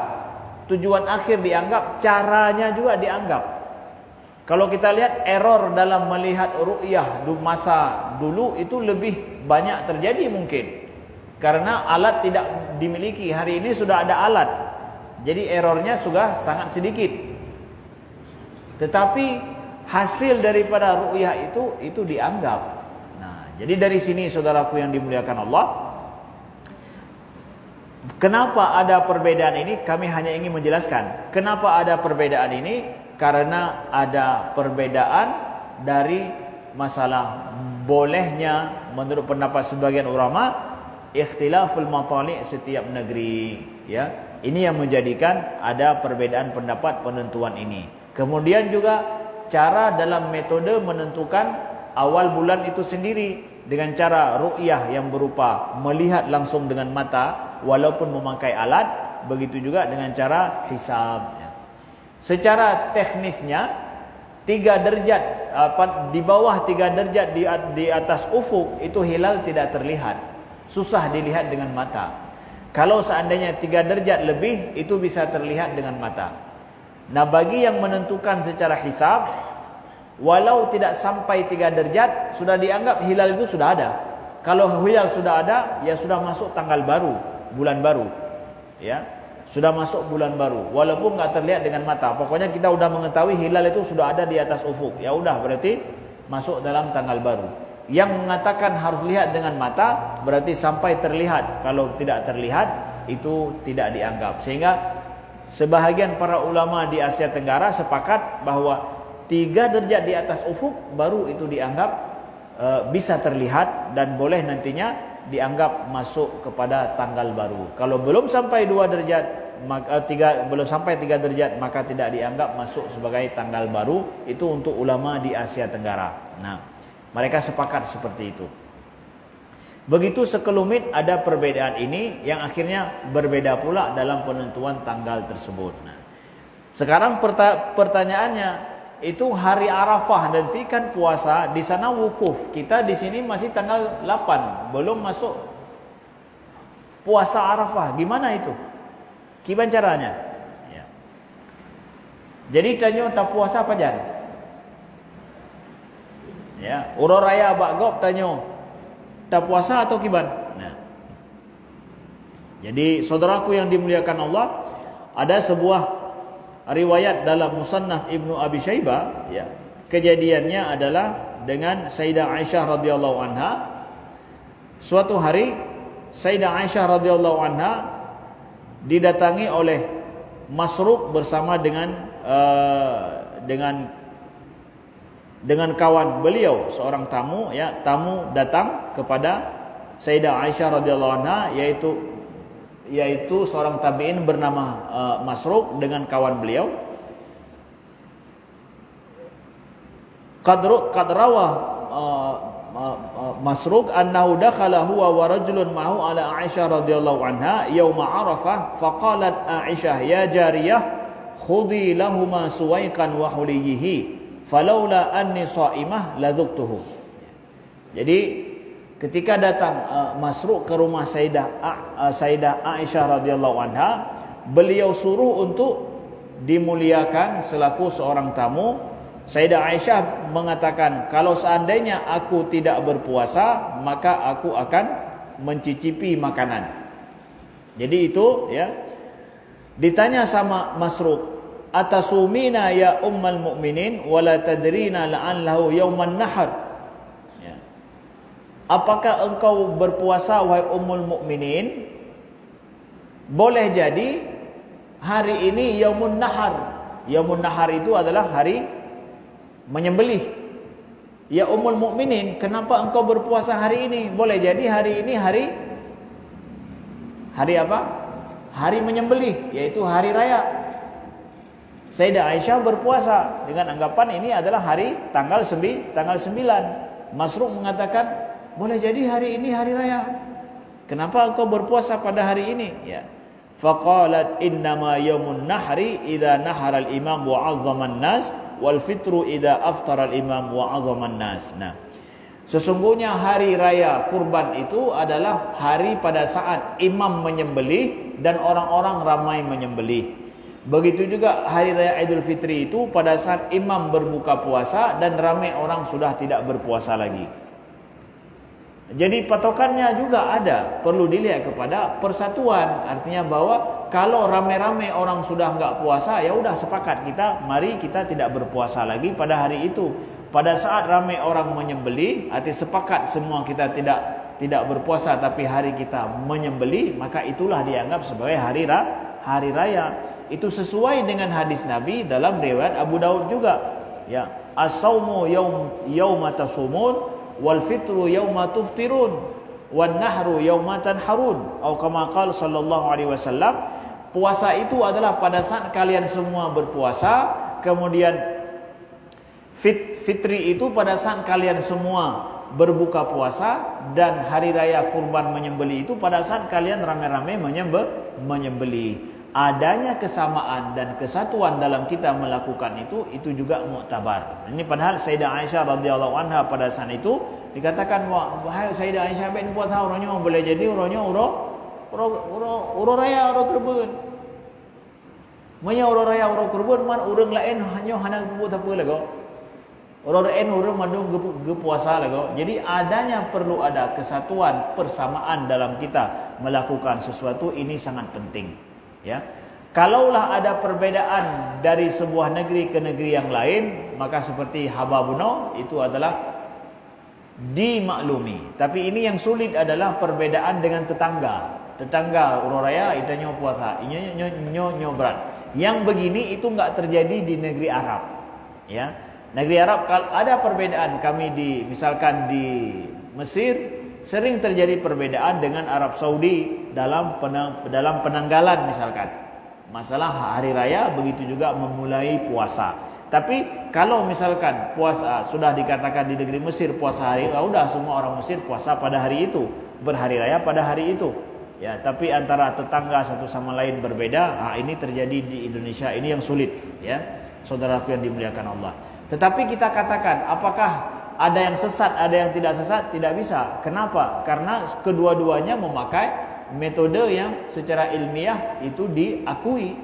tujuan akhir dianggap, caranya juga dianggap. Kalau kita lihat error dalam melihat ru'yah di masa dulu itu lebih banyak terjadi mungkin. Karena alat tidak dimiliki. Hari ini sudah ada alat. Jadi errornya sudah sangat sedikit. Tetapi hasil daripada ru'yah itu dianggap. Nah, jadi dari sini saudaraku yang dimuliakan Allah, kenapa ada perbedaan ini? Kami hanya ingin menjelaskan. Kenapa ada perbedaan ini? Karena ada perbedaan dari masalah bolehnya menurut pendapat sebagian ulama ikhtilaful matali' setiap negeri, ya. Ini yang menjadikan ada perbedaan pendapat penentuan ini. Kemudian juga cara dalam metode menentukan awal bulan itu sendiri dengan cara ru'yah yang berupa melihat langsung dengan mata walaupun memakai alat, begitu juga dengan cara hisab. Secara teknisnya 3 derajat di bawah 3 derajat di atas ufuk itu hilal tidak terlihat. Susah dilihat dengan mata. Kalau seandainya 3 derajat lebih itu bisa terlihat dengan mata. Nah, bagi yang menentukan secara hisab, walau tidak sampai 3 derajat sudah dianggap hilal itu sudah ada. Kalau hilal sudah ada, ya sudah masuk tanggal baru, bulan baru. Ya. Sudah masuk bulan baru walaupun enggak terlihat dengan mata. Pokoknya kita sudah mengetahui hilal itu sudah ada di atas ufuk. Ya udah berarti masuk dalam tanggal baru. Yang mengatakan harus lihat dengan mata berarti sampai terlihat. Kalau tidak terlihat itu tidak dianggap. Sehingga sebahagian para ulama di Asia Tenggara sepakat bahwa 3 derajat di atas ufuk baru itu dianggap bisa terlihat dan boleh nantinya dianggap masuk kepada tanggal baru. Kalau belum sampai 2 derajat, maka belum sampai 3 derajat maka tidak dianggap masuk sebagai tanggal baru. Itu untuk ulama di Asia Tenggara. Nah, mereka sepakat seperti itu. Begitu sekelumit ada perbedaan ini yang akhirnya berbeda pula dalam penentuan tanggal tersebut. Nah, sekarang pertanyaannya, itu hari Arafah nanti kan puasa, di sana wukuf. Kita di sini masih tanggal 8, belum masuk puasa Arafah. Gimana itu? Gimana caranya? Ya. Jadi tanya tak puasa apa jan? Ya, Uro Raya Bakgop tanya tak puasa atau gimana? Nah. Jadi saudaraku yang dimuliakan Allah, ada sebuah riwayat dalam Musannaf Ibnu Abi Syaibah, ya. Kejadiannya adalah dengan Sayyidah Aisyah radhiyallahu anha. Suatu hari Sayyidah Aisyah radhiyallahu anha didatangi oleh Masruq bersama dengan kawan beliau, seorang tamu, ya. Tamu datang kepada Sayyidah Aisyah radhiyallahu anha, yaitu yaitu seorang tabi'in bernama Masruq dengan kawan beliau. Qad rawa Masruq annahu dakhala huwa wa rajulun ma'hu ala Aisyah radhiyallahu anha yauma Arafah faqalat Aisyah ya jariyah khudhi lahumā suwaiqan wa huliyihi falaula anni sha'imah ladzuqtuhu. Jadi ketika datang Masruq ke rumah Sayyidah Aisyah radhiyallahu anha, beliau suruh untuk dimuliakan selaku seorang tamu. Sayyidah Aisyah mengatakan, kalau seandainya aku tidak berpuasa, maka aku akan mencicipi makanan. Jadi itu ya. Ditanya sama Masruq, atasumina ya ummal mu'minin wala tadrina la'allahu yauman nahar. Ya. Apakah engkau berpuasa wahai ummul mukminin? Boleh jadi hari ini yaumun nahar. Yaumun nahar itu adalah hari menyembelih. Ya ummul mukminin, kenapa engkau berpuasa hari ini? Boleh jadi hari ini hari apa? Hari menyembelih, yaitu hari raya. Sayyidah Aisyah berpuasa dengan anggapan ini adalah hari tanggal 9. Masruq mengatakan, boleh jadi hari ini hari raya. Kenapa engkau berpuasa pada hari ini? Ya. Faqalat innama yaumun nahri idza nahara al-imam wa 'azzama an-nas wal fitru idza aftara al-imam wa 'azzama an-nas. Nah, sesungguhnya hari raya kurban itu adalah hari pada saat imam menyembelih dan orang-orang ramai menyembelih. Begitu juga hari raya Idul Fitri itu pada saat imam berbuka puasa dan ramai orang sudah tidak berpuasa lagi. Jadi patokannya juga ada, perlu dilihat kepada persatuan. Artinya bahwa kalau ramai-ramai orang sudah enggak puasa, ya udah sepakat kita, mari kita tidak berpuasa lagi pada hari itu. Pada saat ramai orang menyembelih, arti sepakat semua kita tidak berpuasa tapi hari kita menyembelih, maka itulah dianggap sebagai hari raya. Itu sesuai dengan hadis Nabi dalam riwayat Abu Daud juga. Ya, as-saumu yauma tasumun wal fitru yauma tuftirun wan nahru yauma tanharun. Atau kama qala sallallahu alaihi wasallam, puasa itu adalah pada saat kalian semua berpuasa, kemudian fitri itu pada saat kalian semua berbuka puasa, dan hari raya kurban menyembelih itu pada saat kalian ramai-ramai menyembelih. Adanya kesamaan dan kesatuan dalam kita melakukan itu juga muktabar. Ini padahal Sayyidah Aisyah radhiyallahu anha pada saat itu dikatakan, wahai Sayyidah Aisyah ben buat orangnya boleh jadi orangnya uro raya uro kurban. Manya uro raya uro kurban man urang lain hanya buat apa lagu. Orang lain orang mandung puasa lagu. Jadi adanya perlu ada kesatuan, persamaan dalam kita melakukan sesuatu, ini sangat penting. Ya, kalaulah ada perbedaan dari sebuah negeri ke negeri yang lain, maka seperti Hababuno itu adalah dimaklumi. Tapi ini yang sulit adalah perbedaan dengan tetangga. Tetangga Uroraya itu nyo puasa, nyo berat. Yang begini itu enggak terjadi di negeri Arab. Ya. Negeri Arab kalau ada perbedaan, kami misalkan di Mesir sering terjadi perbedaan dengan Arab Saudi dalam penanggalan misalkan. Masalah hari raya, begitu juga memulai puasa. Tapi kalau misalkan puasa sudah dikatakan di negeri Mesir puasa hari, udah semua orang Mesir puasa pada hari itu, berhari raya pada hari itu. Ya, tapi antara tetangga satu sama lain berbeda, ini terjadi di Indonesia, ini yang sulit, ya. Saudaraku yang dimuliakan Allah. Tetapi kita katakan, apakah ada yang sesat, ada yang tidak sesat? Tidak bisa. Kenapa? Karena kedua-duanya memakai metode yang secara ilmiah itu diakui.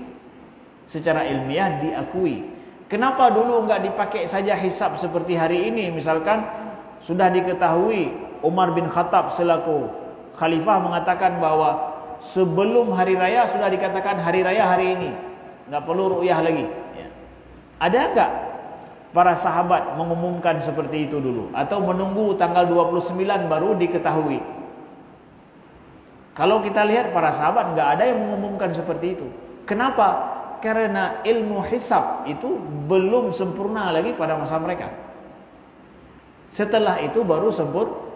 Secara ilmiah diakui. Kenapa dulu enggak dipakai saja hisab seperti hari ini? Misalkan sudah diketahui Umar bin Khattab selaku khalifah mengatakan bahwa sebelum hari raya sudah dikatakan hari raya hari ini, enggak perlu ru'yah lagi. Ya. Ada enggak para sahabat mengumumkan seperti itu dulu, atau menunggu tanggal 29 baru diketahui? Kalau kita lihat para sahabat enggak ada yang mengumumkan seperti itu. Kenapa? Karena ilmu hisab itu belum sempurna lagi pada masa mereka. Setelah itu baru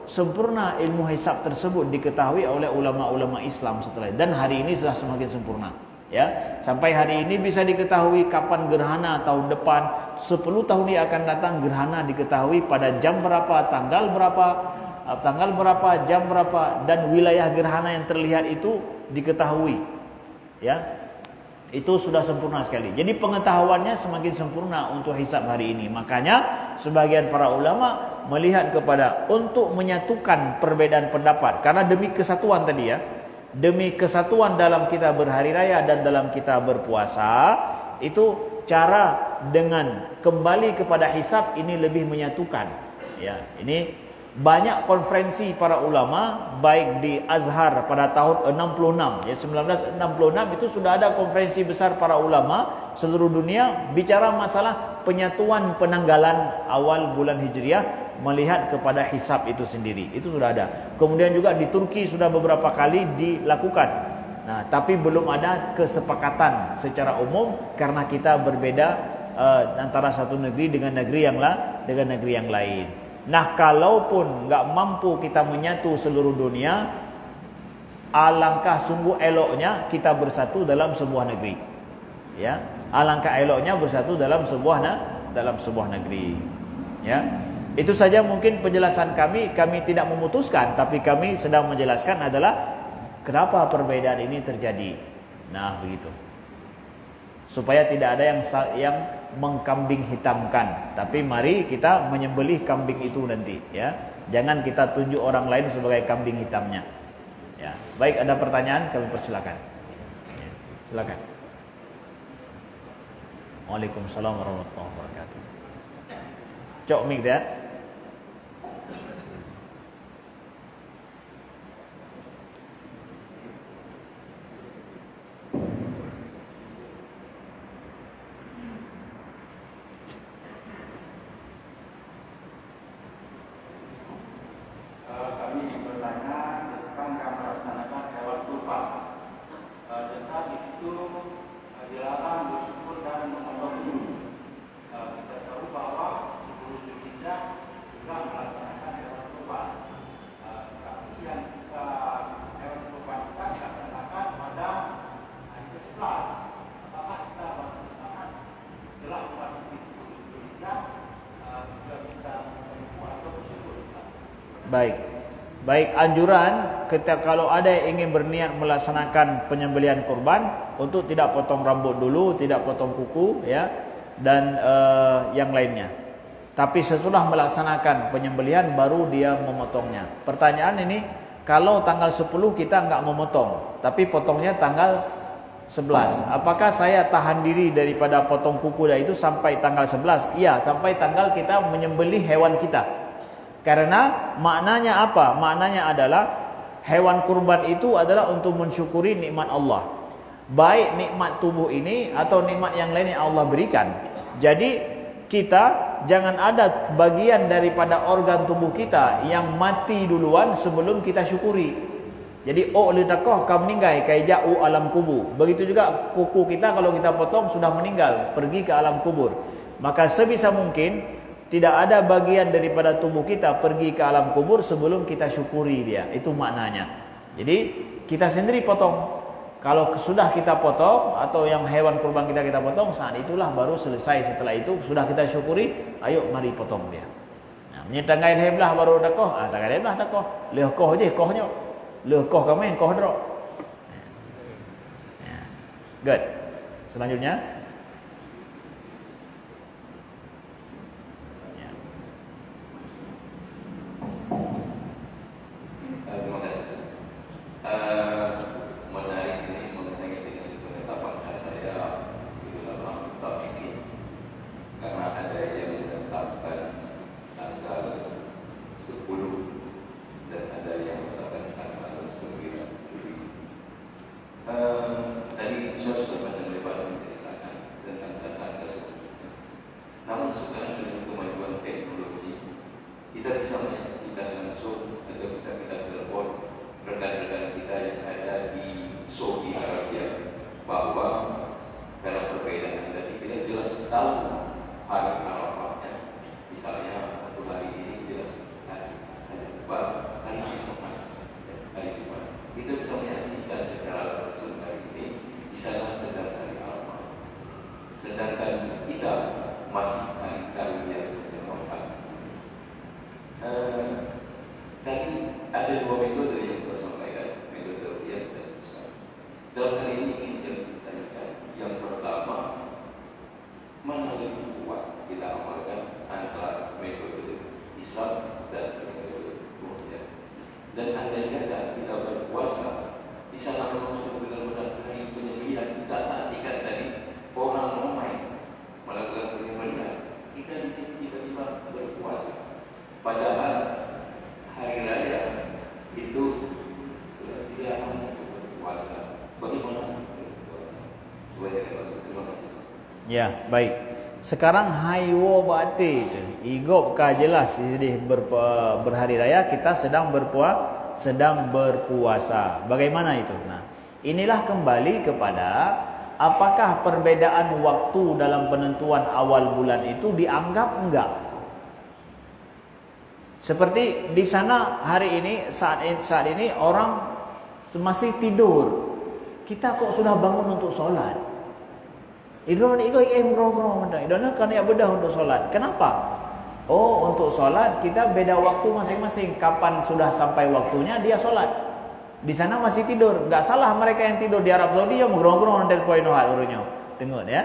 sempurna ilmu hisab tersebut diketahui oleh ulama-ulama Islam setelah itu. Dan hari ini sudah semakin sempurna. Ya, sampai hari ini bisa diketahui kapan gerhana tahun depan. 10 tahun yang akan datang gerhana diketahui pada jam berapa, tanggal berapa, jam berapa, dan wilayah gerhana yang terlihat itu diketahui. Ya, itu sudah sempurna sekali. Jadi pengetahuannya semakin sempurna untuk hisab hari ini. Makanya sebagian para ulama melihat kepada untuk menyatukan perbedaan pendapat. Karena demi kesatuan tadi ya. Demi kesatuan dalam kita berhari raya dan dalam kita berpuasa. Itu cara dengan kembali kepada hisab ini lebih menyatukan. Ya, ini banyak konferensi para ulama baik di Azhar pada tahun 66 ya 1966 itu sudah ada konferensi besar para ulama seluruh dunia bicara masalah penyatuan penanggalan awal bulan Hijriah melihat kepada hisab itu sendiri. Itu sudah ada. Kemudian juga di Turki sudah beberapa kali dilakukan. Nah, tapi belum ada kesepakatan secara umum karena kita berbeda antara satu negeri dengan negeri yang lain. Nah, kalaupun nggak mampu kita menyatu seluruh dunia, alangkah sungguh eloknya kita bersatu dalam sebuah negeri. Ya, alangkah eloknya bersatu dalam sebuah negeri. Ya, itu saja mungkin penjelasan kami. Kami tidak memutuskan, tapi kami sedang menjelaskan adalah kenapa perbedaan ini terjadi. Nah, begitu. Supaya tidak ada yang mengkambing hitamkan, tapi mari kita menyembelih kambing itu nanti ya. Jangan kita tunjuk orang lain sebagai kambing hitamnya. Ya. Baik, ada pertanyaan kami persilakan. Ya, silakan. Waalaikumsalam warahmatullahi wabarakatuh. Cok mic ya. Baik, anjuran ketika kalau ada yang ingin berniat melaksanakan penyembelihan kurban untuk tidak potong rambut dulu, tidak potong kuku ya, dan yang lainnya. Tapi sesudah melaksanakan penyembelihan baru dia memotongnya. Pertanyaan ini, kalau tanggal 10 kita enggak memotong, tapi potongnya tanggal 11. Apakah saya tahan diri daripada potong kuku dan itu sampai tanggal 11? Iya, sampai tanggal kita menyembelih hewan kita. Karena maknanya apa? Maknanya adalah hewan kurban itu adalah untuk mensyukuri nikmat Allah. Baik nikmat tubuh ini atau nikmat yang lain yang Allah berikan. Jadi kita jangan ada bagian daripada organ tubuh kita yang mati duluan sebelum kita syukuri. Jadi lidakoh kam meninggal kai ja'u alam kubur. Begitu juga kuku kita kalau kita potong sudah meninggal, pergi ke alam kubur. Maka sebisa mungkin tidak ada bagian daripada tubuh kita pergi ke alam kubur sebelum kita syukuri dia. Itu maknanya. Jadi kita sendiri potong. Kalau sudah kita potong atau yang hewan kurban kita potong, saat itulah baru selesai. Setelah itu sudah kita syukuri, ayo mari potong dia. Nah, menyetangai heblah baru dakoh. Tangai heblah dakoh. Leh koh je kohnya. Leh koh kami koh drok. Good. Selanjutnya tadi saya sudah mendengar menceritakan Dalam hal ini ingin diceritakan yang pertama, mana lebih kuat kita amalkan antara metode hisab dan metode ruqyah. Dan andai kata kita berpuasa, di sana langsung benar-benar hari penyembelihan kita saksikan tadi orang ramai melakukan penyembelihan, kita di sini tiba-tiba berpuasa. Padahal hari raya itu tidak hanya berpuasa. Bagaimana? Terima kasih. Ya, baik. Sekarang haywo bate tu. Igop ka jelas jadi berhari raya kita sedang berpuasa. Bagaimana itu? Nah, inilah kembali kepada apakah perbedaan waktu dalam penentuan awal bulan itu dianggap enggak? Seperti di sana hari ini saat ini orang masih tidur. Kita kok sudah bangun untuk solat. Idron iko bro. Idron kan ya bedah untuk solat. Kenapa? Oh, untuk solat kita beda waktu masing-masing. Kapan sudah sampai waktunya dia solat. Di sana masih tidur. Enggak salah mereka yang tidur di Arab Saudi ya ngrong-ngrong del poinohat urunyo. Tengok ya.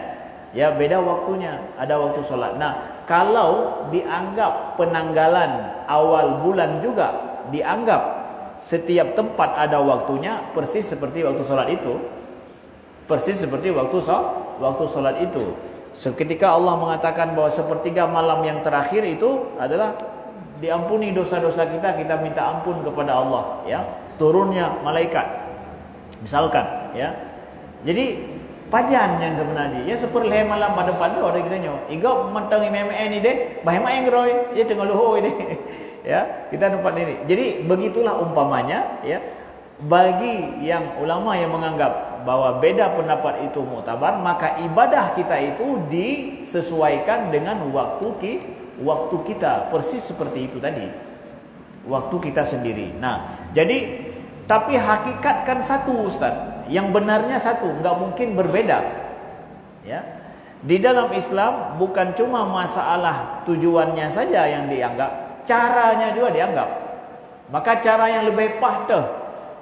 Ya beda waktunya, ada waktu solat. Nah, kalau dianggap penanggalan awal bulan juga dianggap setiap tempat ada waktunya, persis seperti waktu solat itu. Persis seperti waktu solat itu. Ketika Allah mengatakan bahwa sepertiga malam yang terakhir itu adalah diampuni dosa-dosa kita, kita minta ampun kepada Allah, ya. Turunnya malaikat. Misalkan, ya. Jadi pajan yang sebenarnya ya seperleh malam pada orang kita nyo. Iga mentang MMN ni deh, bahaya main geroi, ya tengok luho ini. Ya, kita tempat ini. Jadi begitulah umpamanya, ya. Bagi yang ulama yang menganggap bahwa beda pendapat itu muktabar, maka ibadah kita itu disesuaikan dengan waktu kita, persis seperti itu tadi. Waktu kita sendiri. Nah, jadi tapi hakikat kan satu, Ustaz. Yang benarnya satu, enggak mungkin berbeda. Ya. Di dalam Islam bukan cuma masalah tujuannya saja yang dianggap, caranya juga dianggap. Maka cara yang lebih patuh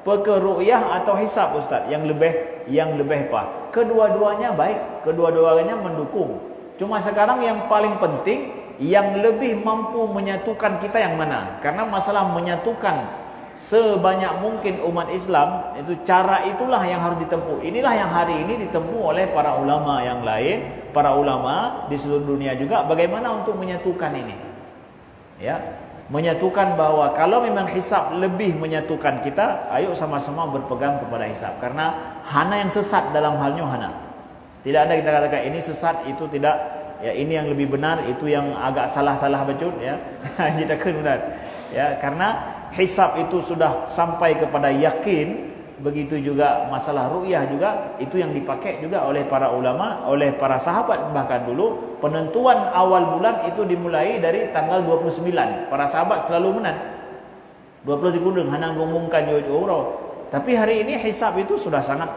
ru'yah atau hisab, Ustaz, yang lebih pas. Kedua-duanya baik, kedua-duanya mendukung. Cuma sekarang yang paling penting, yang lebih mampu menyatukan kita yang mana? Karena masalah menyatukan sebanyak mungkin umat Islam, itu cara itulah yang harus ditempuh. Inilah yang hari ini ditempuh oleh para ulama yang lain, para ulama di seluruh dunia juga, bagaimana untuk menyatukan ini. Ya. Menyatukan bahwa kalau memang hisab lebih menyatukan kita, ayo sama-sama berpegang kepada hisab. Karena hana yang sesat dalam halnya hana. Tidak ada kita katakan ini sesat, itu tidak, ya ini yang lebih benar, itu yang agak salah-salah becut, ya. Kita kan benar. Ya, karena hisab itu sudah sampai kepada yakin. Begitu juga masalah ru'yah juga, itu yang dipakai juga oleh para ulama, oleh para sahabat. Bahkan dulu penentuan awal bulan itu dimulai dari tanggal 29. Para sahabat selalu menang 20 sekundung hanang ngumumkan yo. Tapi hari ini hisab itu sudah sangat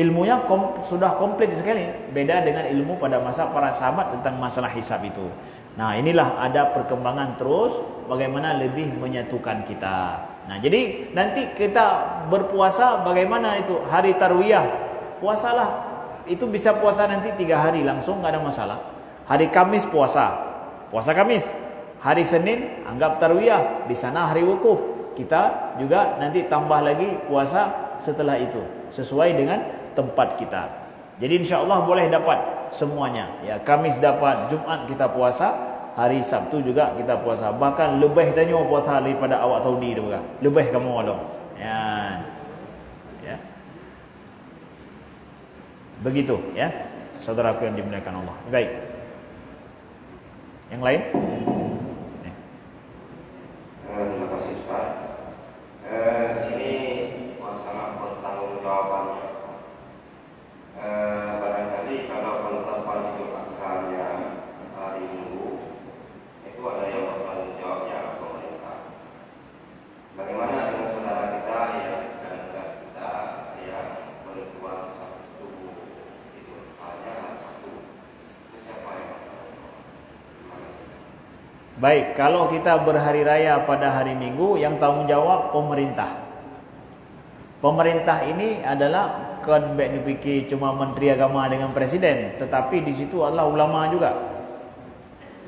ilmunya sudah komplit sekali. Beda dengan ilmu pada masa para sahabat tentang masalah hisab itu. Nah, inilah ada perkembangan terus bagaimana lebih menyatukan kita. Nah, jadi nanti kita berpuasa bagaimana itu? Hari tarwiyah, puasalah. Itu bisa puasa nanti 3 hari langsung, enggak ada masalah. Hari Kamis puasa Kamis. Hari Senin anggap tarwiyah, di sana hari wukuf. Kita juga nanti tambah lagi puasa setelah itu, sesuai dengan tempat kita. Jadi insya-Allah boleh dapat semuanya. Ya, Kamis dapat, Jumat kita puasa, hari Sabtu juga kita puasa. Bahkan lebih danyo puasa daripada awak Saudi juga. Lebih kamu ada. Ya. Ya. Begitu, ya. Saudaraku yang dimuliakan Allah. Baik. Yang lain? Terima kasih, Ustaz. Ini masalah pertanggungjawaban. Barangkali kalau penetapan Idul Adha yang hari Minggu itu ada yang bertanggung jawabnya pemerintah. Bagaimana dengan saudara kita yang kita yang berbuat Sabtu itu hanya hari Sabtu? Itu siapa yang bertanggung jawab? Baik, kalau kita berhari raya pada hari Minggu, yang tanggung jawab pemerintah. pemerintah ini adalah kan baik dipikir cuma menteri agama dengan presiden, tetapi di situ adalah ulama juga.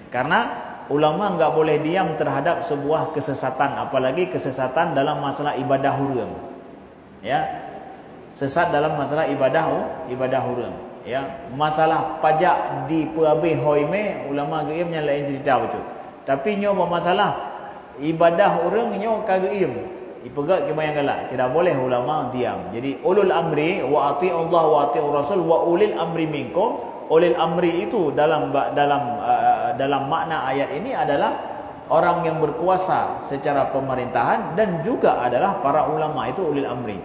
Karena ulama enggak boleh diam terhadap sebuah kesesatan, apalagi kesesatan dalam masalah ibadah hurum. Ya. Sesat dalam masalah ibadah hurum. Ya, masalah pajak di Puabe Hoime ulama geimnya lain cerita betul. Tapi nyo bermasalah ibadah orang nyo kagak iem. Ipegat ke bayang galak. Tidak boleh ulama diam. Jadi ulul amri wa ati'u Allah wa ati'u Rasul wa ulil amri minkum. Ulil amri itu dalam makna ayat ini adalah orang yang berkuasa secara pemerintahan dan juga adalah para ulama, itu ulil amri.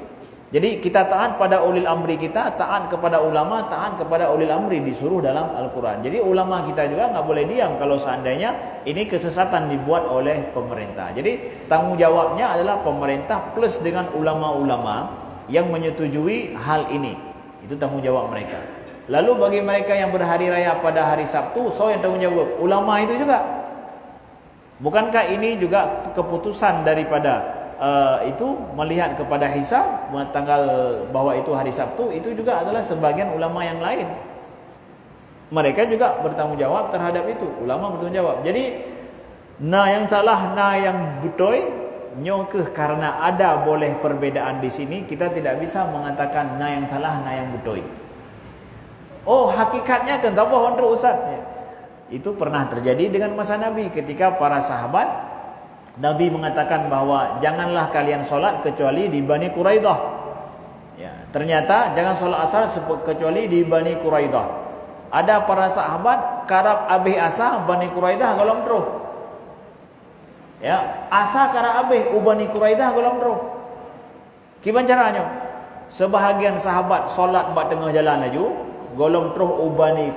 Jadi kita taat pada ulil amri kita, taat kepada ulama, taat kepada ulil amri disuruh dalam Al-Quran. Jadi ulama kita juga nggak boleh diam kalau seandainya ini kesesatan dibuat oleh pemerintah. Jadi tanggungjawabnya adalah pemerintah plus dengan ulama-ulama yang menyetujui hal ini. Itu tanggungjawab mereka. Lalu bagi mereka yang berhari raya pada hari Sabtu, so yang tanggungjawab ulama itu juga. Bukankah ini juga keputusan daripada itu melihat kepada hisab tanggal bahwa itu hari Sabtu, itu juga adalah sebagian ulama yang lain. Mereka juga bertanggung jawab terhadap itu. Ulama bertanggung jawab. Jadi na yang salah, na yang betul, nyokeh karena ada boleh perbedaan di sini, kita tidak bisa mengatakan na yang salah, na yang betul. Oh, hakikatnya kan tak bohong terus Ustaz. Itu pernah terjadi dengan masa Nabi ketika para sahabat Nabi mengatakan bahawa janganlah kalian solat kecuali di Bani Quraidah. Ya, ternyata jangan solat asar kecuali di Bani Quraidah. Ada para sahabat karab abih asa Bani Quraidah golong terus. Ya, asa karab abih Bani Quraidah golong terus. Gimana caranya? Sebahagian sahabat solat buat tengah jalan laju, golong terus Bani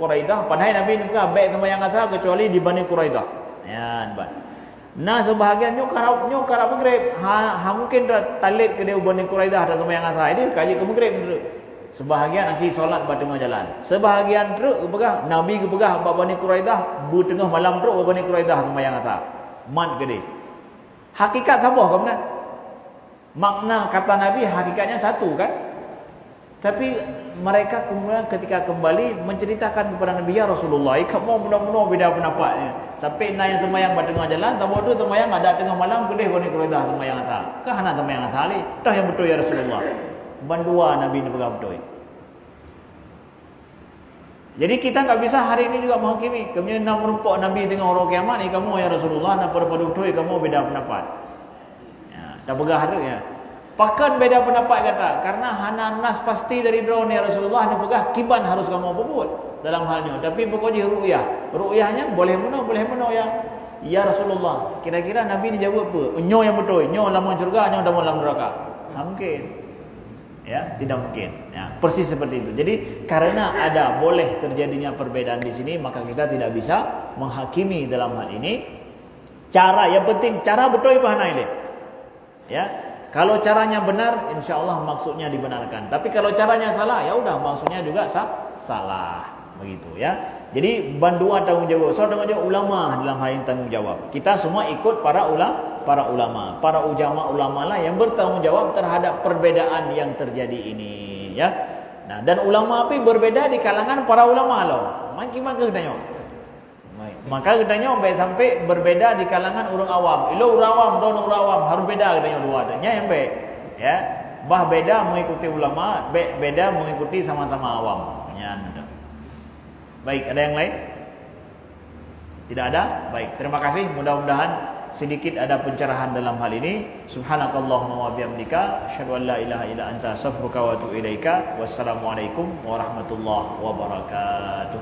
Quraidah. Padahal Nabi ni bukan baik sembahyang asar kecuali di Bani Quraidah. Ya, nampak. Nah sebahagian nyo karap maghrib. Ha mungkin dah talit ke dia Bani Quraidah dah sembahyang asar. Ini kaji ke maghrib dulu. Sebahagian akhir solat pada tengah jalan. Sebahagian teruk pegah Nabi ke pegah Bani Quraidah bu tengah malam teruk Bani Quraidah sembahyang asar. Man ke dia. Hakikat apa ke benar? Makna kata Nabi hakikatnya satu kan? Tapi mereka kemudian ketika kembali menceritakan kepada Nabi, ya Rasulullah, kamu benar-benar beda pendapatnya. Sampai na yang sembahyang pada tengah jalan, tak bodoh sembahyang ada tengah malam kedih Bani Quraidah sembahyang asar. Kahana sembahyang asar ni? Tah yang betul ya Rasulullah. Bandua Nabi ni pegang betul. Jadi kita tak bisa hari ini juga menghakimi. Kemudian nak merumpuk Nabi tengah orang kiamat ni, kamu ya Rasulullah nak pada betul kamu beda pendapat. Ya, tak pegang hari ya. Pakan beda pendapat kata, karena hana nas pasti dari drone ya Rasulullah ni pegah kiban harus kamu berbuat dalam halnya. Tapi pokoknya ru'yahnya boleh meno ya Rasulullah. Kira-kira Nabi ni jawab apa? Nyo yang betul, nyo dalam syurga, nyo dalam neraka. Tak mungkin. Ya, tidak mungkin. Ya, persis seperti itu. Jadi karena ada boleh terjadinya perbedaan di sini, maka kita tidak bisa menghakimi dalam hal ini. Cara yang penting cara betul bahana ini. Ya. Kalau caranya benar, insya Allah maksudnya dibenarkan. Tapi kalau caranya salah, ya udah maksudnya juga salah, begitu ya. Jadi bandua tanggung jawab. So tanggung jawab ulama dalam hal ini tanggung jawab. Kita semua ikut para ulama, para ulama lah yang bertanggung jawab terhadap perbedaan yang terjadi ini, ya. Nah, dan ulama api berbeda di kalangan para ulama loh. Makin kita tanya. Maka katanya sampai berbeda di kalangan orang awam. Ilo orang awam, don orang awam harus beda katanya dua. Nya yang baik, ya. Bah beda mengikuti ulama, beda mengikuti sama-sama awam. Ya. Baik, ada yang lain? Tidak ada? Baik, terima kasih. Mudah-mudahan sedikit ada pencerahan dalam hal ini. Subhanakallahumma wa bihamdika asyhadu an la ilaha illa anta astaghfiruka wa atubu ilaika. Wassalamualaikum warahmatullahi wabarakatuh.